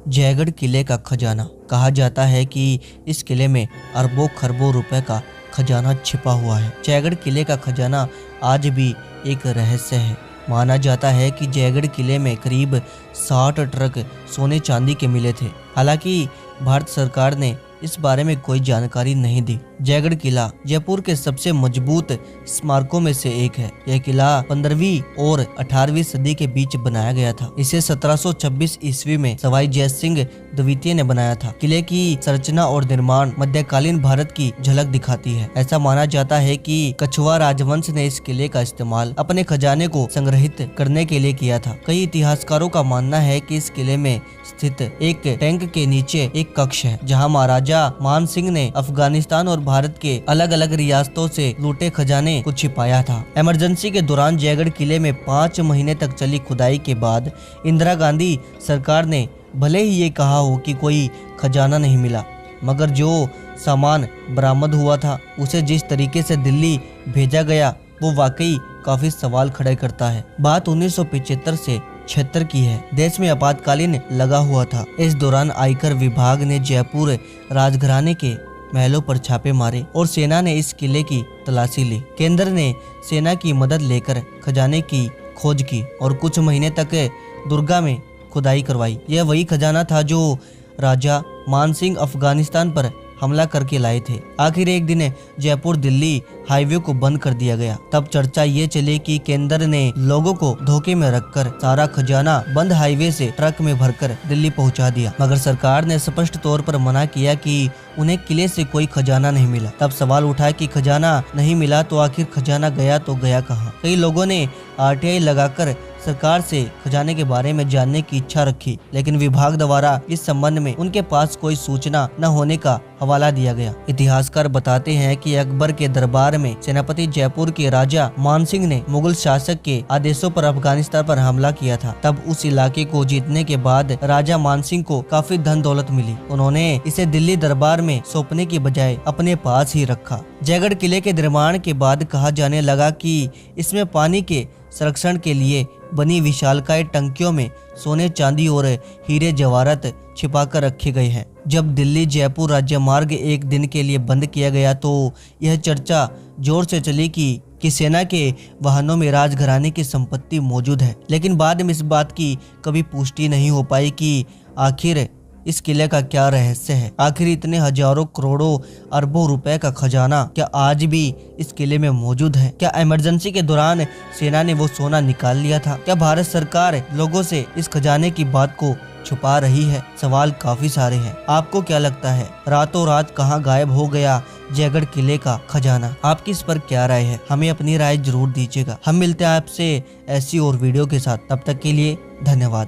जयगढ़ किले का खजाना। कहा जाता है कि इस किले में अरबों खरबों रुपए का खजाना छिपा हुआ है। जयगढ़ किले का खजाना आज भी एक रहस्य है। माना जाता है कि जयगढ़ किले में करीब 60 ट्रक सोने चांदी के मिले थे। हालांकि भारत सरकार ने इस बारे में कोई जानकारी नहीं दी। जयगढ़ किला जयपुर के सबसे मजबूत स्मारकों में से एक है। यह किला 15वीं और 18वीं सदी के बीच बनाया गया था। इसे 1726 ईस्वी में सवाई जय सिंह द्वितीय ने बनाया था। किले की संरचना और निर्माण मध्यकालीन भारत की झलक दिखाती है। ऐसा माना जाता है कि कछुआ राजवंश ने इस किले का इस्तेमाल अपने खजाने को संग्रहित करने के लिए किया था। कई इतिहासकारों का मानना है कि इस किले में स्थित एक टैंक के नीचे एक कक्ष है, जहां महाराजा मान सिंह ने अफगानिस्तान और भारत के अलग अलग रियासतों से लूटे खजाने को छिपाया था। इमरजेंसी के दौरान जयगढ़ किले में 5 महीने तक चली खुदाई के बाद इंदिरा गांधी सरकार ने भले ही ये कहा हो कि कोई खजाना नहीं मिला, मगर जो सामान बरामद हुआ था उसे जिस तरीके से दिल्ली भेजा गया वो वाकई काफी सवाल खड़े करता है। बात 1975 से 76 की है। देश में आपातकालीन लगा हुआ था। इस दौरान आयकर विभाग ने जयपुर राजघराने के महलों पर छापे मारे और सेना ने इस किले की तलाशी ली। केंद्र ने सेना की मदद लेकर खजाने की खोज की और कुछ महीने तक दुर्गा में खुदाई करवाई। यह वही खजाना था जो राजा मान सिंह अफगानिस्तान पर हमला करके लाए थे। आखिर एक दिन जयपुर दिल्ली हाईवे को बंद कर दिया गया। तब चर्चा ये चली कि केंद्र ने लोगों को धोखे में रखकर सारा खजाना बंद हाईवे से ट्रक में भरकर दिल्ली पहुंचा दिया, मगर सरकार ने स्पष्ट तौर पर मना किया कि उन्हें किले से कोई खजाना नहीं मिला। तब सवाल उठा कि खजाना नहीं मिला तो आखिर खजाना गया तो गया कहाँ। कई लोगों ने आरटीआई लगाकर सरकार से खजाने के बारे में जानने की इच्छा रखी, लेकिन विभाग द्वारा इस संबंध में उनके पास कोई सूचना न होने का हवाला दिया गया। इतिहासकार बताते हैं कि अकबर के दरबार में सेनापति जयपुर के राजा मानसिंह ने मुगल शासक के आदेशों पर अफगानिस्तान पर हमला किया था। तब उस इलाके को जीतने के बाद राजा मानसिंह को काफी धन दौलत मिली। उन्होंने इसे दिल्ली दरबार में सौंपने की बजाय अपने पास ही रखा। जयगढ़ किले के निर्माण के बाद कहा जाने लगा कि इसमें पानी के संरक्षण के लिए बनी विशालकाय टंकियों में सोने चांदी और हीरे जवाहरात छिपाकर रखे गए हैं। जब दिल्ली जयपुर राज्य मार्ग एक दिन के लिए बंद किया गया तो यह चर्चा जोर से चली कि सेना के वाहनों में राजघराने की संपत्ति मौजूद है, लेकिन बाद में इस बात की कभी पुष्टि नहीं हो पाई कि आखिर इस किले का क्या रहस्य है। आखिर इतने हजारों करोड़ों अरबों रुपए का खजाना क्या आज भी इस किले में मौजूद है? क्या इमरजेंसी के दौरान सेना ने वो सोना निकाल लिया था? क्या भारत सरकार लोगों से इस खजाने की बात को छुपा रही है? सवाल काफी सारे हैं। आपको क्या लगता है, रातों रात कहाँ गायब हो गया जयगढ़ किले का खजाना? आपकी इस पर क्या राय है? हमें अपनी राय जरूर दीजिएगा। हम मिलते हैं आपसे ऐसी और वीडियो के साथ। तब तक के लिए धन्यवाद।